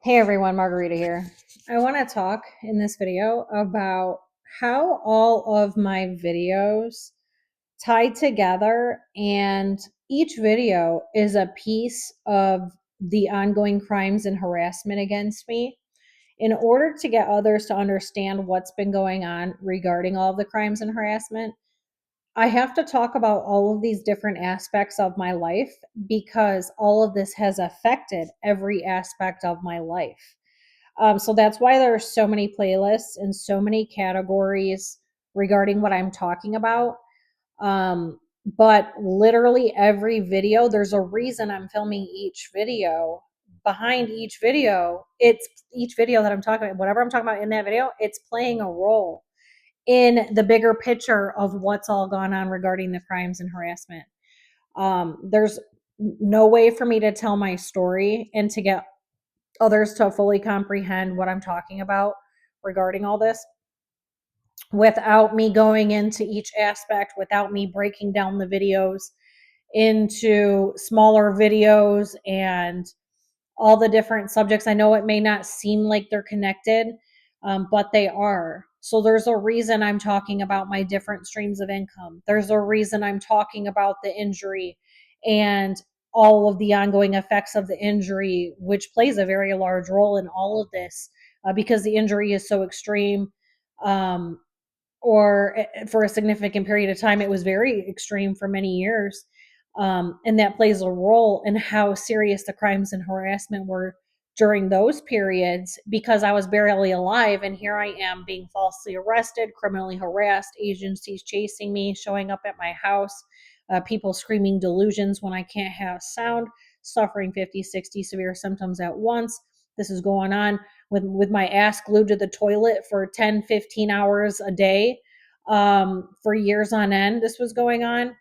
Hey everyone, Margarita here. I want to talk in this video about how all of my videos tie together, and each video is a piece of the ongoing crimes and harassment against me. In order to get others to understand what's been going on regarding all of the crimes and harassment, I have to talk about all of these different aspects of my life because all of this has affected every aspect of my life. So that's why there are so many playlists and so many categories regarding what I'm talking about. But literally every video, there's a reason I'm filming each video. Behind each video, it's each video that I'm talking about, whatever I'm talking about in that video, it's playing a role in the bigger picture of what's all gone on regarding the crimes and harassment. There's no way for me to tell my story and to get others to fully comprehend what I'm talking about regarding all this without me going into each aspect, without me breaking down the videos into smaller videos and all the different subjects. I know it may not seem like they're connected, but they are. So there's a reason I'm talking about my different streams of income. There's a reason I'm talking about the injury and all of the ongoing effects of the injury, which plays a very large role in all of this because the injury is so extreme. Or for a significant period of time, it was very extreme for many years. And that plays a role in how serious the crimes and harassment were during those periods because I was barely alive. And here I am being falsely arrested, criminally harassed, agencies chasing me, showing up at my house, people screaming delusions when I can't have sound, suffering 50, 60 severe symptoms at once. This is going on with my ass glued to the toilet for 10, 15 hours a day for years on end. This was going on.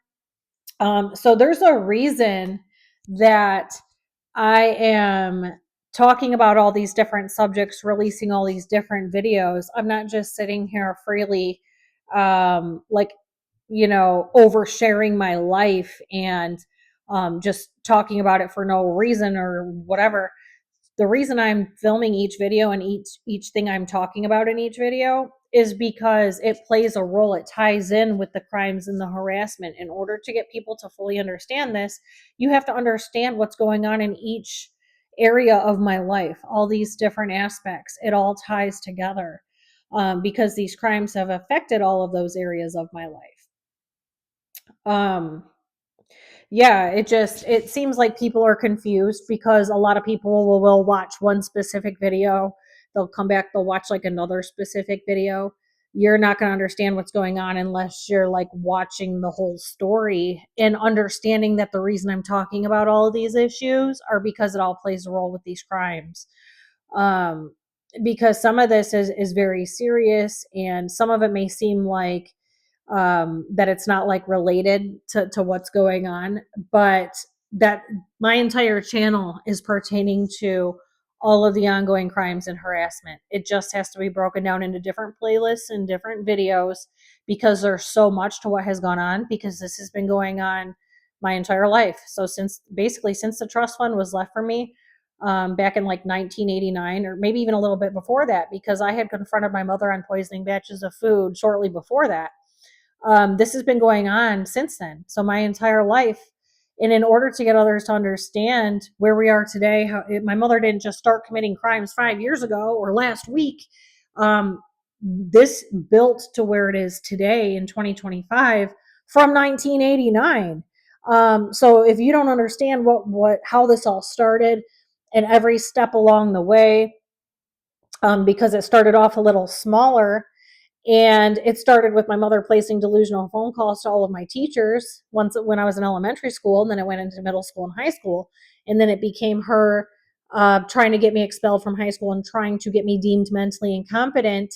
So there's a reason that I am talking about all these different subjects, releasing all these different videos. I'm not just sitting here freely, like, oversharing my life and just talking about it for no reason or whatever. The reason I'm filming each video and each thing I'm talking about in each video is because it plays a role. It ties in with the crimes and the harassment. In order to get people to fully understand this, you have to understand what's going on in each area of my life, all these different aspects. It all ties together because these crimes have affected all of those areas of my life. Um, yeah, it seems like people are confused because a lot of people will watch one specific video, they'll come back, they'll watch like another specific video. You're not going to understand what's going on unless you're like watching the whole story and understanding that the reason I'm talking about all of these issues are because it all plays a role with these crimes. um because some of this is very serious, and some of it may seem like that it's not like related to what's going on, but that my entire channel is pertaining to all of the ongoing crimes and harassment. It just has to be broken down into different playlists and different videos because there's so much to what has gone on, because this has been going on my entire life. So since the trust fund was left for me back in like 1989, or maybe even a little bit before that, because I had confronted my mother on poisoning batches of food shortly before that. This has been going on since then. So my entire life. And in order to get others to understand where we are today, my mother didn't just start committing crimes 5 years ago or last week. This built to where it is today in 2025 from 1989. So if you don't understand how this all started and every step along the way, because it started off a little smaller, and it started with my mother placing delusional phone calls to all of my teachers once when I was in elementary school, and then it went into middle school and high school. And then it became her trying to get me expelled from high school and trying to get me deemed mentally incompetent.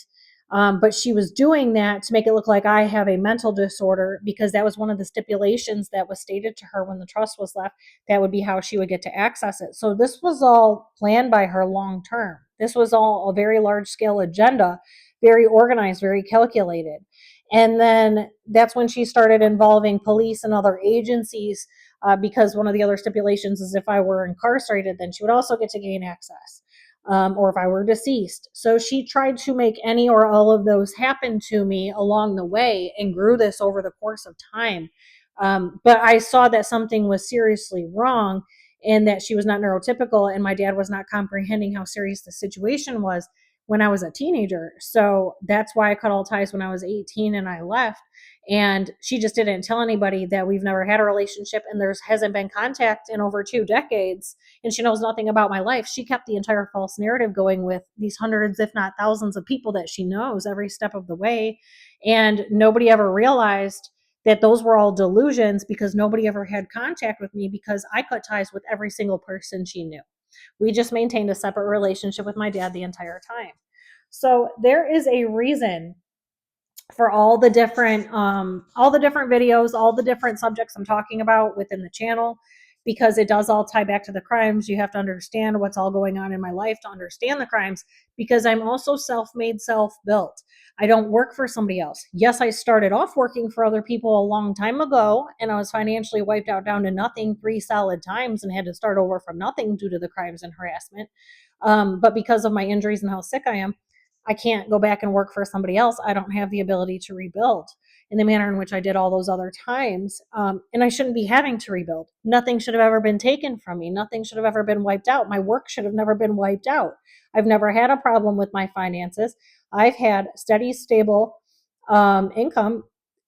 But she was doing that to make it look like I have a mental disorder, because that was one of the stipulations that was stated to her when the trust was left. That would be how she would get to access it. So this was all planned by her long term. This was all a very large scale agenda, very organized, very calculated. And then that's when she started involving police and other agencies, because one of the other stipulations is if I were incarcerated, then she would also get to gain access. or if I were deceased. So she tried to make any or all of those happen to me along the way and grew this over the course of time. But I saw that something was seriously wrong and that she was not neurotypical, and my dad was not comprehending how serious the situation was when I was a teenager. So that's why I cut all ties when I was 18 and I left. And she just didn't tell anybody that we've never had a relationship and there hasn't been contact in over 2 decades. And she knows nothing about my life. She kept the entire false narrative going with these hundreds, if not thousands, of people that she knows every step of the way. And nobody ever realized that those were all delusions because nobody ever had contact with me because I cut ties with every single person she knew. We just maintained a separate relationship with my dad the entire time. So there is a reason for all the different videos, all the different subjects I'm talking about within the channel, because it does all tie back to the crimes. You have to understand what's all going on in my life to understand the crimes, because I'm also self-made, self-built. I don't work for somebody else. Yes, I started off working for other people a long time ago, and I was financially wiped out down to nothing 3 solid times and had to start over from nothing due to the crimes and harassment. But because of my injuries and how sick I am, I can't go back and work for somebody else. I don't have the ability to rebuild in the manner in which I did all those other times. And I shouldn't be having to rebuild. Nothing should have ever been taken from me. Nothing should have ever been wiped out. My work should have never been wiped out. I've never had a problem with my finances. I've had steady, stable income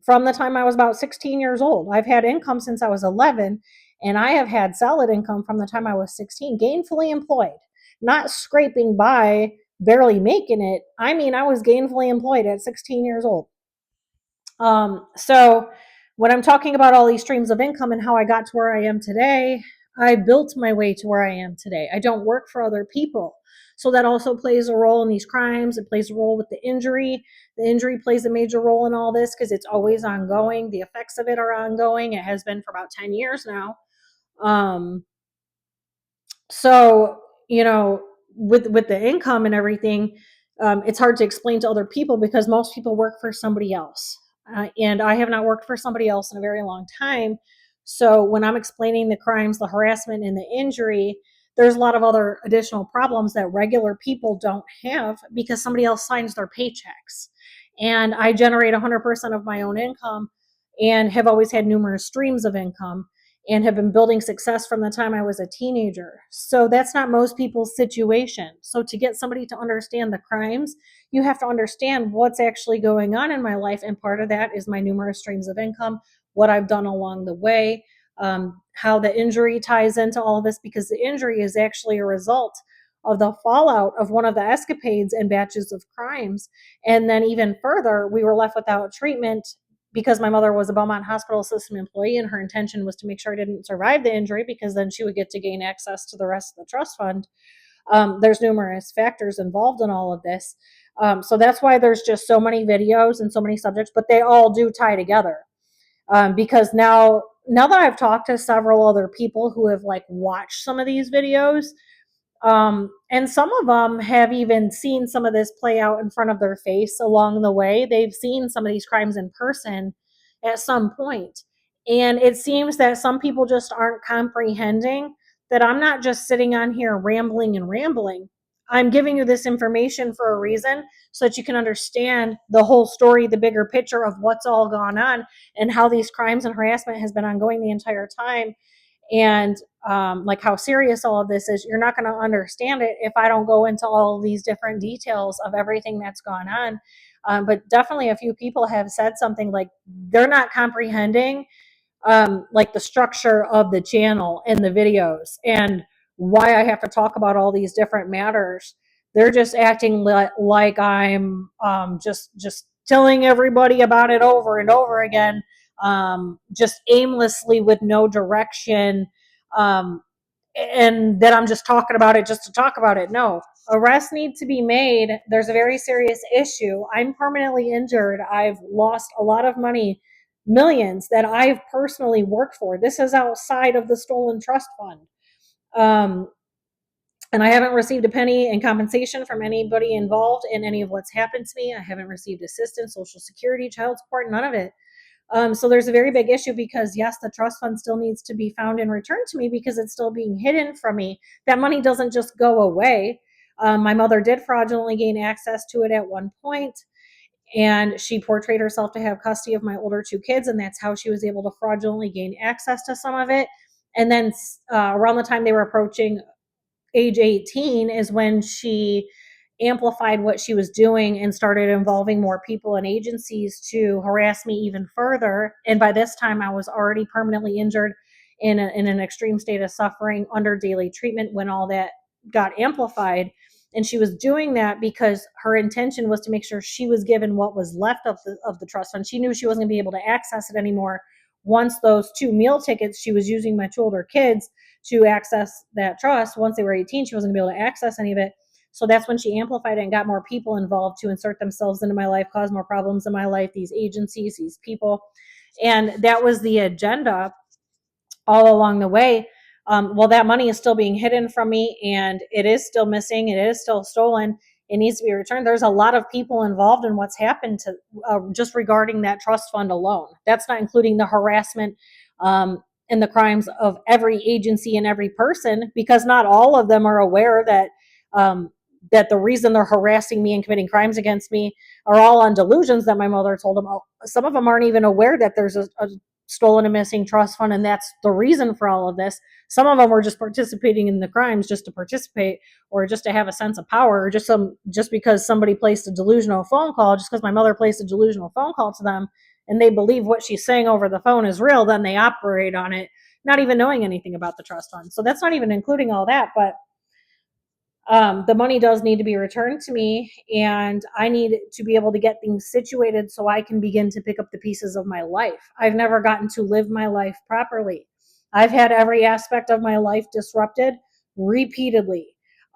from the time I was about 16 years old. I've had income since I was 11, and I have had solid income from the time I was 16, gainfully employed, not scraping by, barely making it. I mean, I was gainfully employed at 16 years old. So when I'm talking about all these streams of income and how I got to where I am today, I built my way to where I am today. I don't work for other people. So that also plays a role in these crimes. It plays a role with the injury. The injury plays a major role in all this because it's always ongoing. The effects of it are ongoing. It has been for about 10 years now. Um, so, you know, with the income and everything, it's hard to explain to other people because most people work for somebody else. And I have not worked for somebody else in a very long time. So when I'm explaining the crimes, the harassment, and the injury, there's a lot of other additional problems that regular people don't have because somebody else signs their paychecks. And I generate 100% of my own income and have always had numerous streams of income and have been building success from the time I was a teenager. So that's not most people's situation. So to get somebody to understand the crimes, you have to understand what's actually going on in my life. And part of that is my numerous streams of income, what I've done along the way, how the injury ties into all of this, because the injury is actually a result of the fallout of one of the escapades and batches of crimes. And then even further, we were left without treatment because my mother was a Belmont Hospital System employee, and her intention was to make sure I didn't survive the injury because then she would get to gain access to the rest of the trust fund. There's numerous factors involved in all of this. So that's why there's just so many videos and so many subjects, but they all do tie together. Because now that I've talked to several other people who have like watched some of these videos, and some of them have even seen some of this play out in front of their face along the way. They've seen some of these crimes in person at some point. And it seems that some people just aren't comprehending that I'm not just sitting on here rambling and rambling. I'm giving you this information for a reason so that you can understand the whole story, the bigger picture of what's all gone on and how these crimes and harassment has been ongoing the entire time. And like how serious all of this is. You're not going to understand it if I don't go into all these different details of everything that's gone on. But definitely a few people have said something like they're not comprehending like the structure of the channel and the videos and why I have to talk about all these different matters. They're just acting like I'm just telling everybody about it over and over again, just aimlessly with no direction, um, and that I'm just talking about it just to talk about it. No, arrests need to be made. There's a very serious issue. I'm permanently injured. I've lost a lot of money, millions that I've personally worked for. This is outside of the stolen trust fund. Um, and I haven't received a penny in compensation from anybody involved in any of what's happened to me. I haven't received assistance, Social Security, child support, none of it. So there's a very big issue because yes, the trust fund still needs to be found and returned to me because it's still being hidden from me. That money doesn't just go away. My mother did fraudulently gain access to it at one point, and she portrayed herself to have custody of my older two kids, and that's how she was able to fraudulently gain access to some of it. And then around the time they were approaching age 18 is when she amplified what she was doing and started involving more people and agencies to harass me even further. And by this time, I was already permanently injured in an extreme state of suffering under daily treatment when all that got amplified. And she was doing that because her intention was to make sure she was given what was left of the trust fund. She knew she wasn't going to be able to access it anymore once those two meal tickets she was using my two older kids to access that trust. Once they were 18, she wasn't going to be able to access any of it. So that's when she amplified it and got more people involved to insert themselves into my life, cause more problems in my life, these agencies, these people. And that was the agenda all along the way. Well, that money is still being hidden from me, and it is still missing. It is still stolen. It needs to be returned. There's a lot of people involved in what's happened to just regarding that trust fund alone. That's not including the harassment and the crimes of every agency and every person, because not all of them are aware that that the reason they're harassing me and committing crimes against me are all on delusions that my mother told them. Some of them aren't even aware that there's a stolen and missing trust fund, and that's the reason for all of this. Some of them were just participating in the crimes just to participate, or just to have a sense of power, or just because somebody placed a delusional phone call, just because my mother placed a delusional phone call to them and they believe what she's saying over the phone is real, then they operate on it, not even knowing anything about the trust fund. So that's not even including all that. But the money does need to be returned to me, and I need to be able to get things situated so I can begin to pick up the pieces of my life. I've never gotten to live my life properly. I've had every aspect of my life disrupted repeatedly.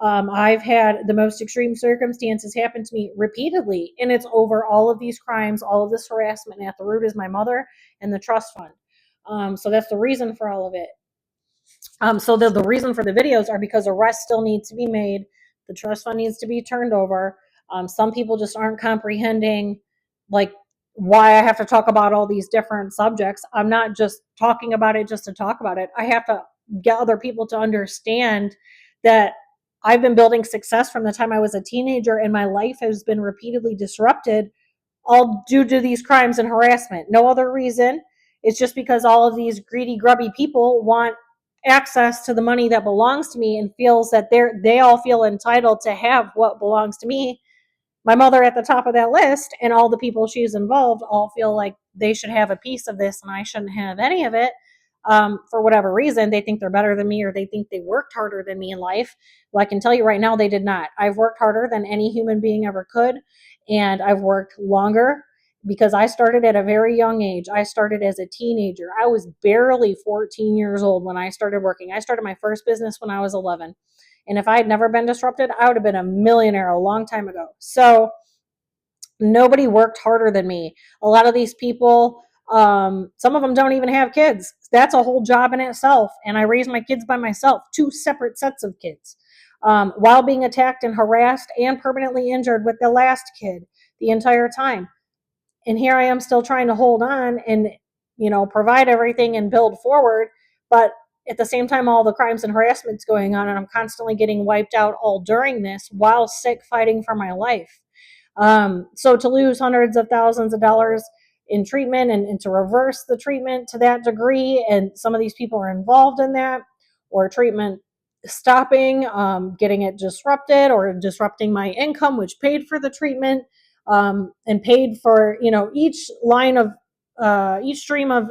I've had the most extreme circumstances happen to me repeatedly, and it's over all of these crimes, all of this harassment. And at the root is my mother and the trust fund. So that's the reason for all of it. So the reason for the videos are because arrests still need to be made. The trust fund needs to be turned over. Some people just aren't comprehending, like, why I have to talk about all these different subjects. I'm not just talking about it just to talk about it. I have to get other people to understand that I've been building success from the time I was a teenager, and my life has been repeatedly disrupted, all due to these crimes and harassment. No other reason. It's just because all of these greedy, grubby people want access to the money that belongs to me, and feels that they all feel entitled to have what belongs to me. My mother at the top of that list, and all the people she's involved all feel like they should have a piece of this and I shouldn't have any of it. For whatever reason, they think they're better than me, or they think they worked harder than me in life. Well, I can tell you right now, they did not. I've worked harder than any human being ever could, and I've worked longer because I started at a very young age. I started as a teenager. I was barely 14 years old when I started working. I started my first business when I was 11. And if I had never been disrupted, I would have been a millionaire a long time ago. So nobody worked harder than me. A lot of these people, some of them don't even have kids. That's a whole job in itself. And I raised my kids by myself, two separate sets of kids, while being attacked and harassed and permanently injured with the last kid the entire time. And here I am still trying to hold on and, provide everything and build forward. But at the same time, all the crimes and harassment's going on, and I'm constantly getting wiped out all during this while sick, fighting for my life. So to lose hundreds of thousands of dollars in treatment, and to reverse the treatment to that degree, and some of these people are involved in that, or treatment stopping, getting it disrupted, or disrupting my income, which paid for the treatment, and paid for, each line of each stream of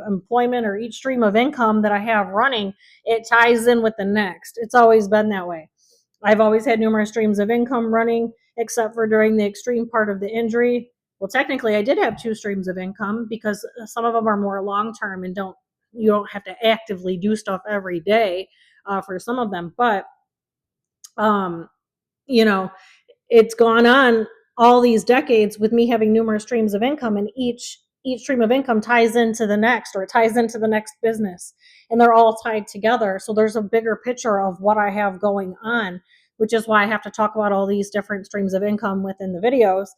employment, or each stream of income that I have running, it ties in with the next. It's always been that way. I've always had numerous streams of income running, except for during the extreme part of the injury. Well, technically, I did have two streams of income, because some of them are more long term, and you don't have to actively do stuff every day for some of them. But um, you know, it's gone on all these decades with me having numerous streams of income, and each stream of income ties into the next, or it ties into the next business, and they're all tied together. So there's a bigger picture of what I have going on, which is why I have to talk about all these different streams of income within the videos.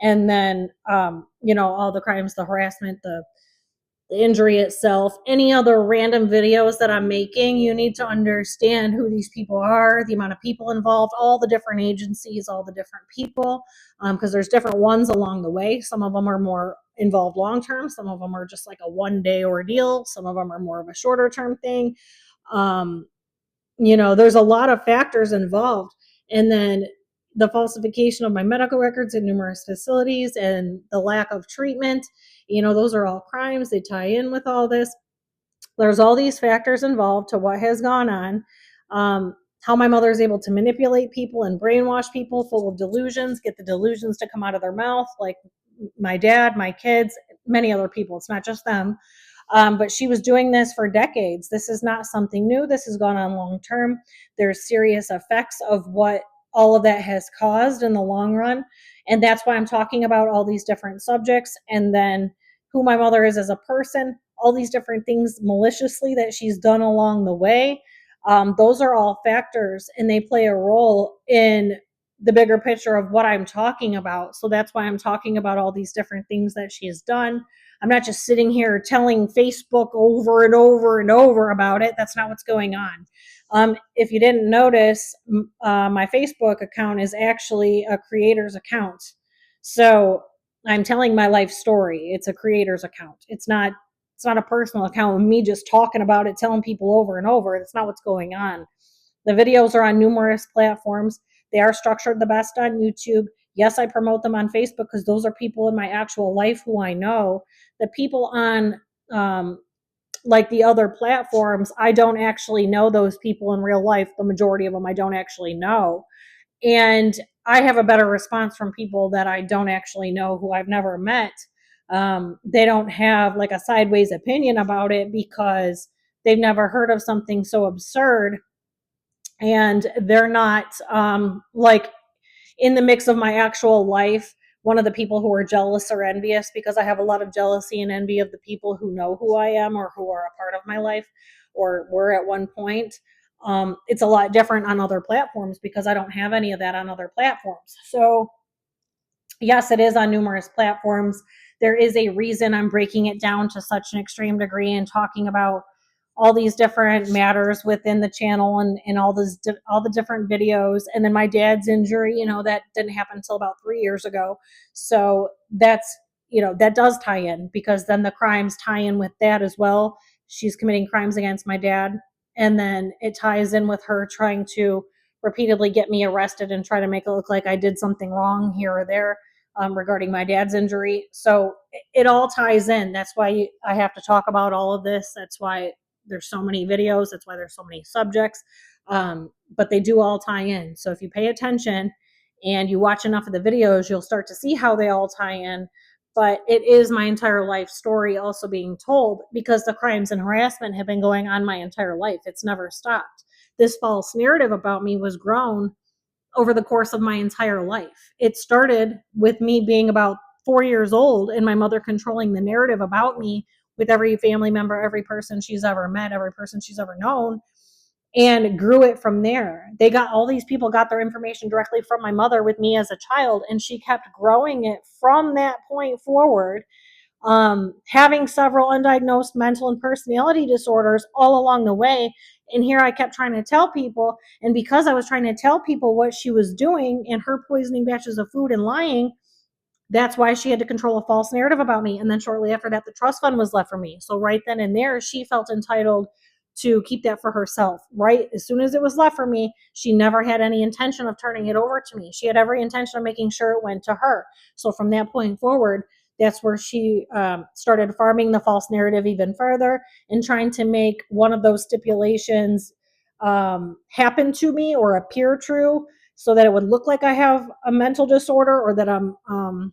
And then all the crimes, the harassment, the injury itself, any other random videos that I'm making, you need to understand who these people are, the amount of people involved, all the different agencies, all the different people, because there's different ones along the way. Some of them are more involved long term, some of them are just like a 1 day ordeal, some of them are more of a shorter term thing. Um, there's a lot of factors involved. And then the falsification of my medical records in numerous facilities and the lack of treatment, those are all crimes. They tie in with all this. There's all these factors involved to what has gone on. How my mother is able to manipulate people and brainwash people full of delusions, get the delusions to come out of their mouth, like my dad, my kids, many other people. It's not just them. But she was doing this for decades. This is not something new. This has gone on long term. There's serious effects of what all of that has caused in the long run. And that's why I'm talking about all these different subjects, and then who my mother is as a person, all these different things maliciously that she's done along the way. Those are all factors, and they play a role in the bigger picture of what I'm talking about. So that's why I'm talking about all these different things that she has done. I'm not just sitting here telling Facebook over and over and over about it. That's not what's going on. If you didn't notice, my Facebook account is actually a creator's account. So I'm telling my life story. It's a creator's account. It's not a personal account with me just talking about it, telling people over and over. That's not what's going on. The videos are on numerous platforms. They are structured the best on YouTube. Yes, I promote them on Facebook because those are people in my actual life who I know. The people on like the other platforms, I don't actually know those people in real life. The majority of them I don't actually know. And I have a better response from people that I don't actually know, who I've never met. They don't have like a sideways opinion about it because they've never heard of something so absurd, and they're not like in the mix of my actual life, one of the people who are jealous or envious, because I have a lot of jealousy and envy of the people who know who I am or who are a part of my life or were at one point. It's a lot different on other platforms because I don't have any of that on other platforms. So yes, it is on numerous platforms. There is a reason I'm breaking it down to such an extreme degree and talking about all these different matters within the channel, and all the different videos. And then my dad's injury, that didn't happen until about 3 years ago. So that does tie in, because then the crimes tie in with that as well. She's committing crimes against my dad, and then it ties in with her trying to repeatedly get me arrested and try to make it look like I did something wrong here or there, regarding my dad's injury. So it all ties in. That's why I have to talk about all of this. That's why there's so many videos. That's why there's so many subjects. But they do all tie in. So if you pay attention and you watch enough of the videos, you'll start to see how they all tie in. But it is my entire life story also being told, because the crimes and harassment have been going on my entire life. It's never stopped. This false narrative about me was grown over the course of my entire life. It started with me being about 4 years old and my mother controlling the narrative about me with every family member, every person she's ever met, every person she's ever known, and grew it from there. All these people got their information directly from my mother with me as a child, and she kept growing it from that point forward, having several undiagnosed mental and personality disorders all along the way. And here I kept trying to tell people. And because I was trying to tell people what she was doing and her poisoning batches of food and lying, that's why she had to control a false narrative about me. And then shortly after that, the trust fund was left for me. So right then and there, she felt entitled to keep that for herself. Right as soon as it was left for me, she never had any intention of turning it over to me. She had every intention of making sure it went to her. So from that point forward, that's where she started farming the false narrative even further and trying to make one of those stipulations happen to me or appear true, so that it would look like I have a mental disorder, or that I'm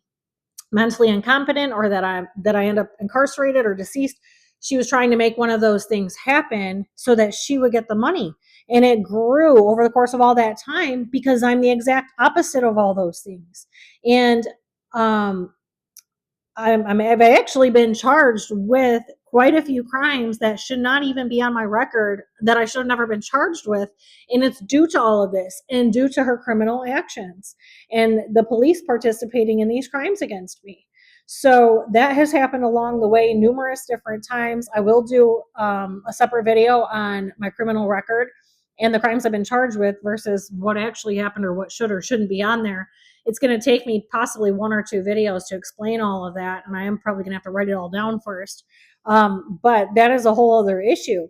mentally incompetent, or that I end up incarcerated or deceased. She was trying to make one of those things happen so that she would get the money. And it grew over the course of all that time because I'm the exact opposite of all those things. And I've actually been charged with quite a few crimes that should not even be on my record, that I should have never been charged with. And it's due to all of this and due to her criminal actions and the police participating in these crimes against me. So that has happened along the way numerous different times. I will do a separate video on my criminal record and the crimes I've been charged with versus what actually happened or what should or shouldn't be on there. It's going to take me possibly one or two videos to explain all of that, and I am probably going to have to write it all down first. But that is a whole other issue.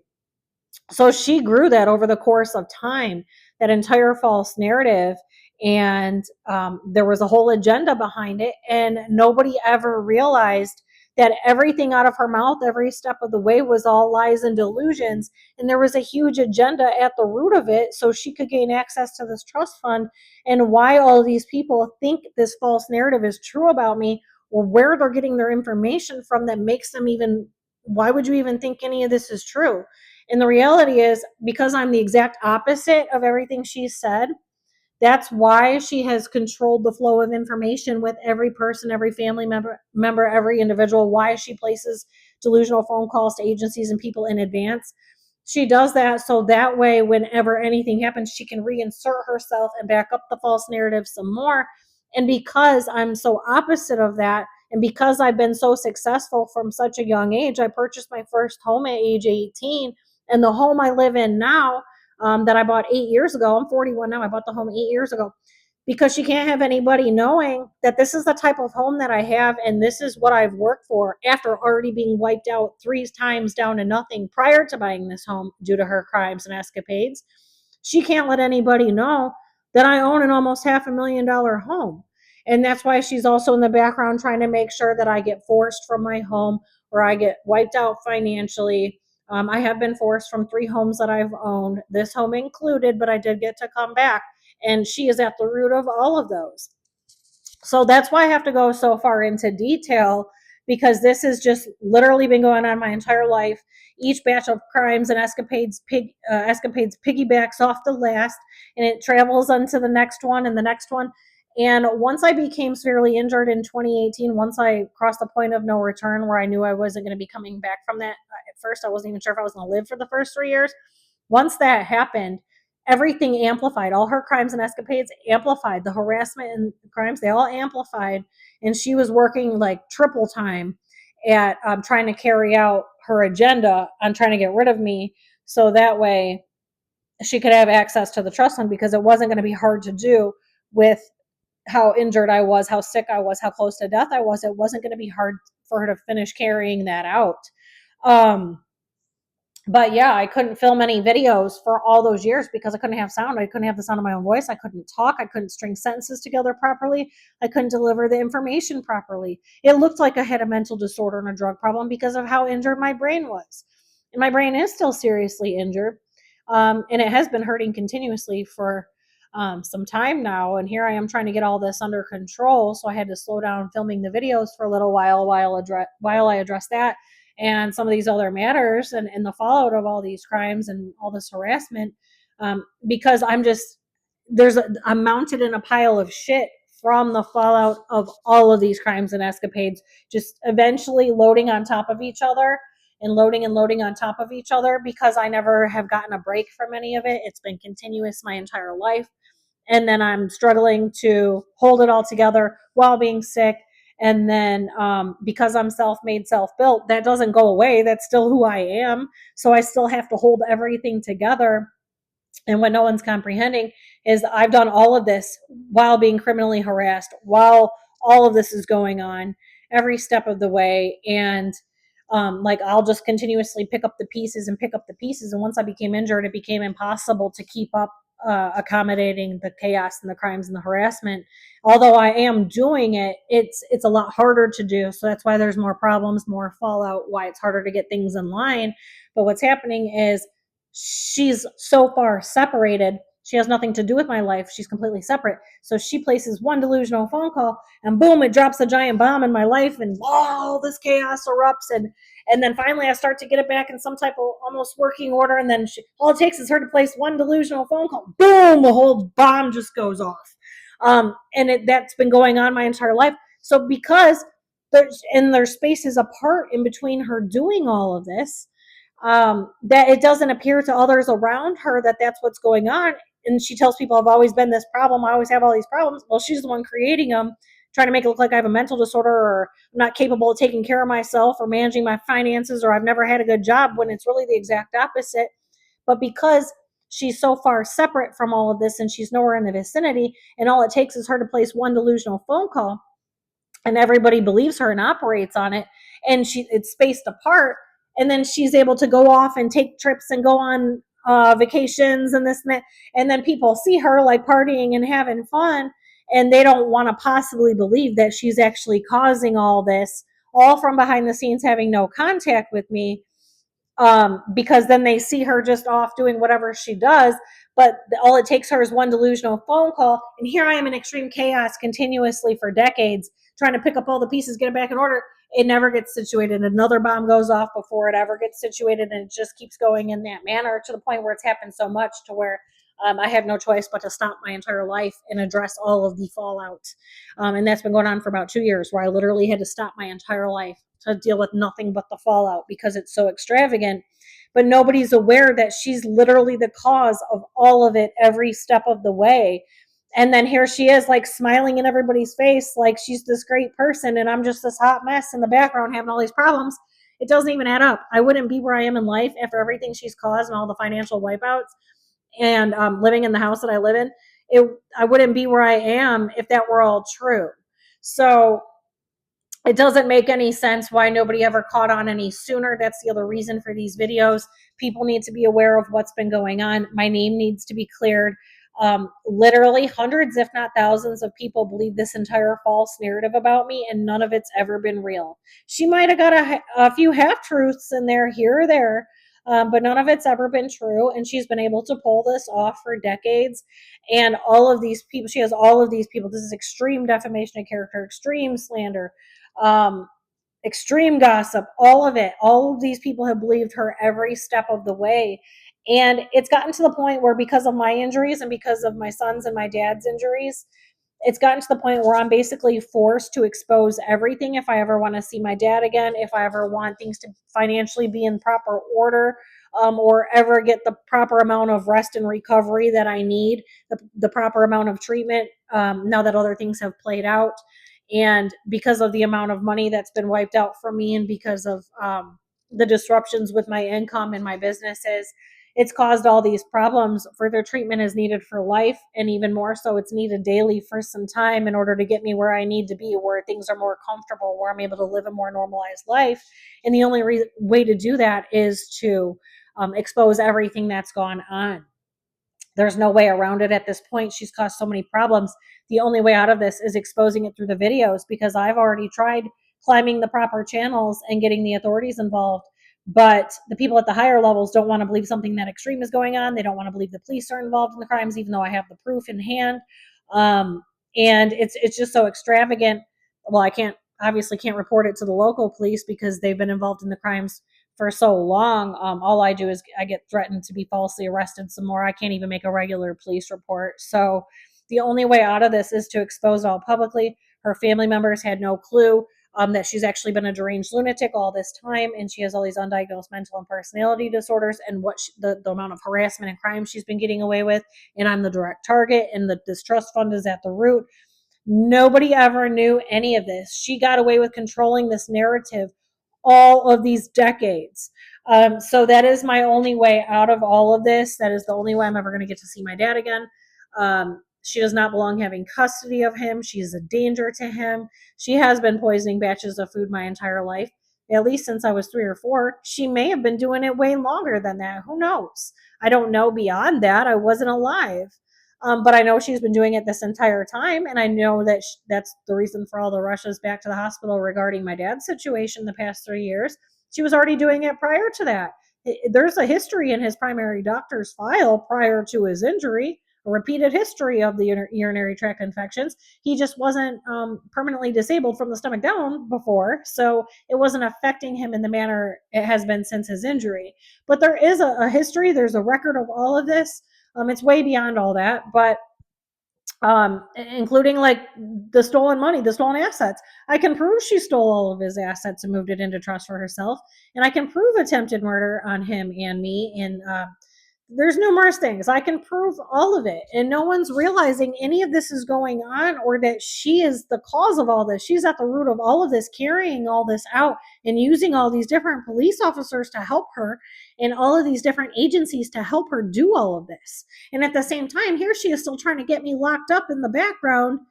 So she grew that over the course of time, that entire false narrative. And there was a whole agenda behind it. And nobody ever realized that everything out of her mouth, every step of the way, was all lies and delusions. And there was a huge agenda at the root of it so she could gain access to this trust fund. And why all of these people think this false narrative is true about me, or where they're getting their information from that makes them even, why would you even think any of this is true? And the reality is, because I'm the exact opposite of everything she said, that's why she has controlled the flow of information with every person, every family member, every individual. Why she places delusional phone calls to agencies and people in advance. She does that so that way, whenever anything happens, she can reinsert herself and back up the false narrative some more. And because I'm so opposite of that, and because I've been so successful from such a young age, I purchased my first home at age 18. And the home I live in now, that I bought 8 years ago. I'm 41 now. I bought the home 8 years ago because she can't have anybody knowing that this is the type of home that I have and this is what I've worked for after already being wiped out 3 times down to nothing prior to buying this home due to her crimes and escapades. She can't let anybody know that I own an almost $500,000 home. And that's why she's also in the background trying to make sure that I get forced from my home or I get wiped out financially. I have been forced from 3 homes that I've owned, this home included, but I did get to come back. And she is at the root of all of those. So that's why I have to go so far into detail, because this has just literally been going on my entire life. Each batch of crimes and escapades piggybacks off the last, and it travels onto the next one and the next one. And once I became severely injured in 2018, once I crossed the point of no return where I knew I wasn't going to be coming back from that, at first I wasn't even sure if I was going to live for the first 3 years. Once that happened, everything amplified. All her crimes and escapades amplified. The harassment and crimes, they all amplified. And she was working like triple time at trying to carry out her agenda on trying to get rid of me. So that way she could have access to the trust fund, because it wasn't going to be hard to do with how injured I was, how sick I was, how close to death I was. It wasn't going to be hard for her to finish carrying that out. Um, but yeah, I couldn't film any videos for all those years because I couldn't have sound. I couldn't have the sound of my own voice. I couldn't talk. I couldn't string sentences together properly. I couldn't deliver the information properly. It looked like I had a mental disorder and a drug problem because of how injured my brain was. And my brain is still seriously injured. And it has been hurting continuously for some time now. And here I am trying to get all this under control. So I had to slow down filming the videos for a little while I address that and some of these other matters, and the fallout of all these crimes and all this harassment, because I'm mounted in a pile of shit from the fallout of all of these crimes and escapades, just eventually loading on top of each other and loading on top of each other, because I never have gotten a break from any of it. It's been continuous my entire life. And then I'm struggling to hold it all together while being sick. And then because I'm self-made, self-built, that doesn't go away. That's still who I am. So I still have to hold everything together. And what no one's comprehending is I've done all of this while being criminally harassed, while all of this is going on every step of the way. And like I'll just continuously pick up the pieces and pick up the pieces. And once I became injured, it became impossible to keep up accommodating the chaos and the crimes and the harassment. Although I am doing it, it's a lot harder to do. So that's why there's more problems, more fallout, why it's harder to get things in line. But what's happening is she's so far separated. She has nothing to do with my life. She's completely separate. So she places one delusional phone call and boom, it drops a giant bomb in my life, and all this chaos erupts. And then finally I start to get it back in some type of almost working order. And then all it takes is her to place one delusional phone call. Boom, the whole bomb just goes off. That's been going on my entire life. So because there's spaces apart in between her doing all of this, that it doesn't appear to others around her that that's what's going on. And she tells people, I've always been this problem. I always have all these problems. Well, she's the one creating them, trying to make it look like I have a mental disorder, or I'm not capable of taking care of myself or managing my finances, or I've never had a good job, when it's really the exact opposite. But because she's so far separate from all of this and she's nowhere in the vicinity, and all it takes is her to place one delusional phone call, and everybody believes her and operates on it, and it's spaced apart, and then she's able to go off and take trips and go on vacations and this and that, and then people see her like partying and having fun, and they don't want to possibly believe that she's actually causing all this, all from behind the scenes, having no contact with me, because then they see her just off doing whatever she does. But all it takes her is one delusional phone call, and here I am in extreme chaos continuously for decades, trying to pick up all the pieces, get it back in order. It never gets situated. Another bomb goes off before it ever gets situated, and it just keeps going in that manner, to the point where it's happened so much to where I have no choice but to stop my entire life and address all of the fallout. And that's been going on for about 2 years, where I literally had to stop my entire life to deal with nothing but the fallout, because it's so extravagant. But nobody's aware that she's literally the cause of all of it every step of the way. And then here she is, like, smiling in everybody's face like she's this great person, and I'm just this hot mess in the background having all these problems. It doesn't even add up. I wouldn't be where I am in life after everything she's caused and all the financial wipeouts, and living in the house that I live in. I wouldn't be where I am if that were all true. So it doesn't make any sense why nobody ever caught on any sooner. That's the other reason for these videos. People need to be aware of what's been going on. My name needs to be cleared. Literally hundreds, if not thousands, of people believe this entire false narrative about me, and none of it's ever been real. She might have got a few half-truths in there, here or there, but none of it's ever been true, and she's been able to pull this off for decades. And all of these people, she has all of these people. This is extreme defamation of character, extreme slander, um, extreme gossip, all of it. All of these people have believed her every step of the way. And it's gotten to the point where, because of my injuries and because of my son's and my dad's injuries, it's gotten to the point where I'm basically forced to expose everything if I ever want to see my dad again, if I ever want things to financially be in proper order, or ever get the proper amount of rest and recovery that I need, the proper amount of treatment, now that other things have played out. And because of the amount of money that's been wiped out from me, and because of the disruptions with my income and my businesses, it's caused all these problems. Further treatment is needed for life, and even more so, it's needed daily for some time in order to get me where I need to be, where things are more comfortable, where I'm able to live a more normalized life. And the only way to do that is to expose everything that's gone on. There's no way around it at this point. She's caused so many problems. The only way out of this is exposing it through the videos, because I've already tried climbing the proper channels and getting the authorities involved. But the people at the higher levels don't want to believe something that extreme is going on. They don't want to believe the police are involved in the crimes, even though I have the proof in hand. Um, and it's just so extravagant. Well, I can't report it to the local police because they've been involved in the crimes for so long. All I do is I get threatened to be falsely arrested some more. I can't even make a regular police report. So the only way out of this is to expose it all publicly. Her family members had no clue that she's actually been a deranged lunatic all this time, and she has all these undiagnosed mental and personality disorders, and the amount of harassment and crime she's been getting away with. And I'm the direct target, and this trust fund is at the root. Nobody ever knew any of this. She got away with controlling this narrative all of these decades. So that is my only way out of all of this. That is the only way I'm ever going to get to see my dad again. She does not belong having custody of him. She is a danger to him. She has been poisoning batches of food my entire life, at least since I was 3 or 4. She may have been doing it way longer than that. Who knows? I don't know beyond that. I wasn't alive. But I know she's been doing it this entire time, and I know that that's the reason for all the rushes back to the hospital regarding my dad's situation the past 3 years. She was already doing it prior to that. There's a history in his primary doctor's file prior to his injury, a repeated history of the urinary tract infections. He just wasn't permanently disabled from the stomach down before, so it wasn't affecting him in the manner it has been since his injury. But there is a history, there's a record of all of this. It's way beyond all that, but including like the stolen money, the stolen assets. I can prove she stole all of his assets and moved it into trust for herself, and I can prove attempted murder on him and me, and There's numerous things. I can prove all of it. And no one's realizing any of this is going on or that she is the cause of all this. She's at the root of all of this, carrying all this out and using all these different police officers to help her and all of these different agencies to help her do all of this. And at the same time, here she is still trying to get me locked up in the background,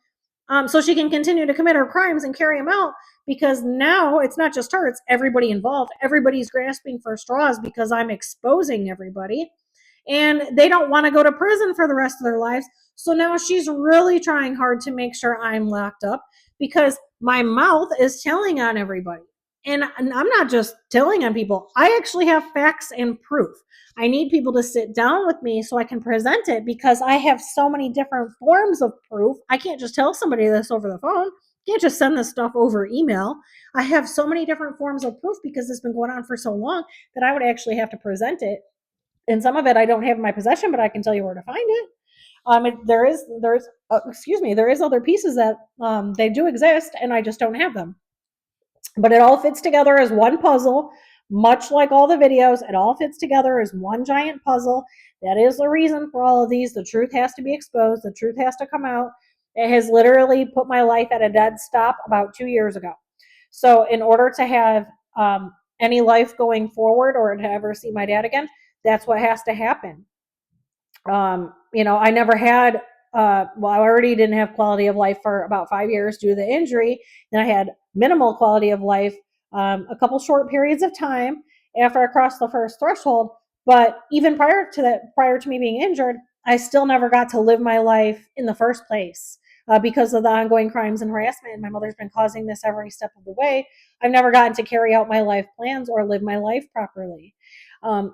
so she can continue to commit her crimes and carry them out, because now it's not just her, it's everybody involved. Everybody's grasping for straws because I'm exposing everybody, and they don't want to go to prison for the rest of their lives. So now she's really trying hard to make sure I'm locked up because my mouth is telling on everybody. And I'm not just telling on people, I actually have facts and proof. I need people to sit down with me so I can present it, because I have so many different forms of proof. I can't just tell somebody this over the phone. I can't just send this stuff over email. I have so many different forms of proof because it's been going on for so long that I would actually have to present it, and some of it I don't have in my possession, but I can tell you where to find it. There is other pieces that they do exist, and I just don't have them. But it all fits together as one puzzle, much like all the videos. It all fits together as one giant puzzle. That is the reason for all of these. The truth has to be exposed. The truth has to come out. It has literally put my life at a dead stop about 2 years ago. So, in order to have any life going forward or to ever see my dad again, that's what has to happen. I never had, well, I already didn't have quality of life for about 5 years due to the injury. Then I had minimal quality of life a couple short periods of time after I crossed the first threshold. But even prior to that, prior to me being injured, I still never got to live my life in the first place because of the ongoing crimes and harassment. And my mother's been causing this every step of the way. I've never gotten to carry out my life plans or live my life properly.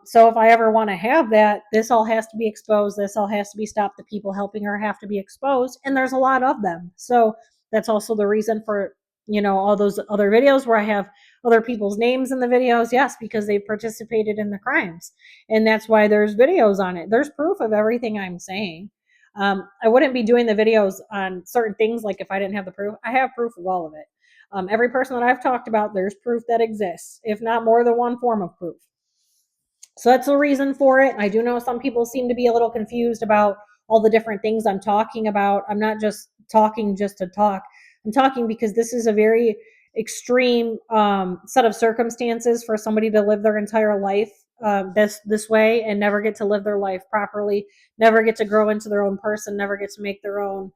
So if I ever want to have that, this all has to be exposed. This all has to be stopped. The people helping her have to be exposed, and there's a lot of them. So that's also the reason for all those other videos where I have other people's names in the videos. Yes, because they participated in the crimes, and that's why there's videos on it. There's proof of everything I'm saying. I wouldn't be doing the videos on certain things like if I didn't have the proof. I have proof of all of it. Every person that I've talked about, there's proof that exists, if not more than one form of proof. So that's the reason for it. I do know some people seem to be a little confused about all the different things I'm talking about. I'm not just talking just to talk. I'm talking because this is a very extreme set of circumstances for somebody to live their entire life this way and never get to live their life properly, never get to grow into their own person, never get to make their own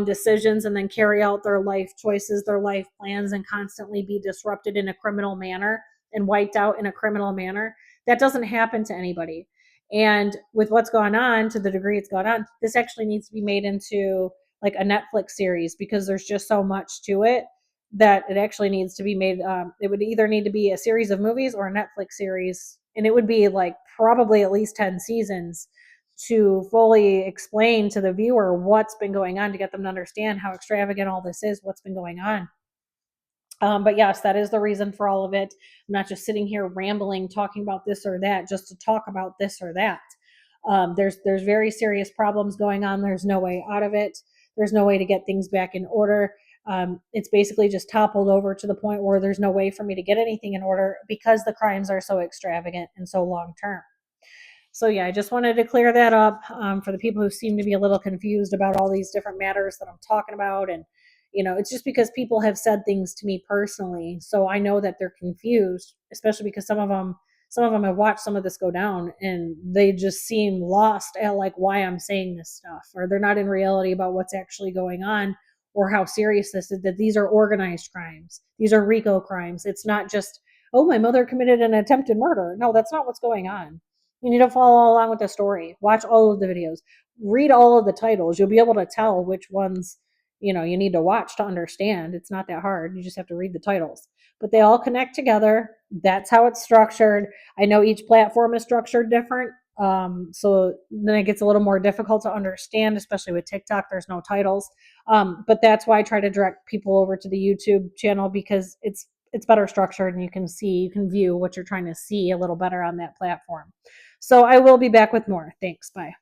decisions, and then carry out their life choices, their life plans, and constantly be disrupted in a criminal manner and wiped out in a criminal manner. That doesn't happen to anybody. And with what's gone on, to the degree it's gone on, this actually needs to be made into like a Netflix series, because there's just so much to it that it actually needs to be made. It would either need to be a series of movies or a Netflix series, and it would be like probably at least 10 seasons to fully explain to the viewer what's been going on, to get them to understand how extravagant all this is, what's been going on. But yes, that is the reason for all of it. I'm not just sitting here rambling, talking about this or that, just to talk about this or that. There's very serious problems going on. There's no way out of it. There's no way to get things back in order. It's basically just toppled over to the point where there's no way for me to get anything in order because the crimes are so extravagant and so long term. So yeah, I just wanted to clear that up for the people who seem to be a little confused about all these different matters that I'm talking about. And it's just because people have said things to me personally, so I know that they're confused, especially because some of them have watched some of this go down, and they just seem lost at like why I'm saying this stuff, or they're not in reality about what's actually going on, or how serious this is. That these are organized crimes, these are RICO crimes. It's not just, oh, my mother committed an attempted murder. No, that's not what's going on. You need to follow along with the story. Watch all of the videos. Read all of the titles. You'll be able to tell which ones you need to watch to understand. It's not that hard. You just have to read the titles. But they all connect together. That's how it's structured. I know each platform is structured different. So then it gets a little more difficult to understand, especially with TikTok. There's no titles. But that's why I try to direct people over to the YouTube channel, because it's better structured, and you can view what you're trying to see a little better on that platform. So I will be back with more. Thanks. Bye.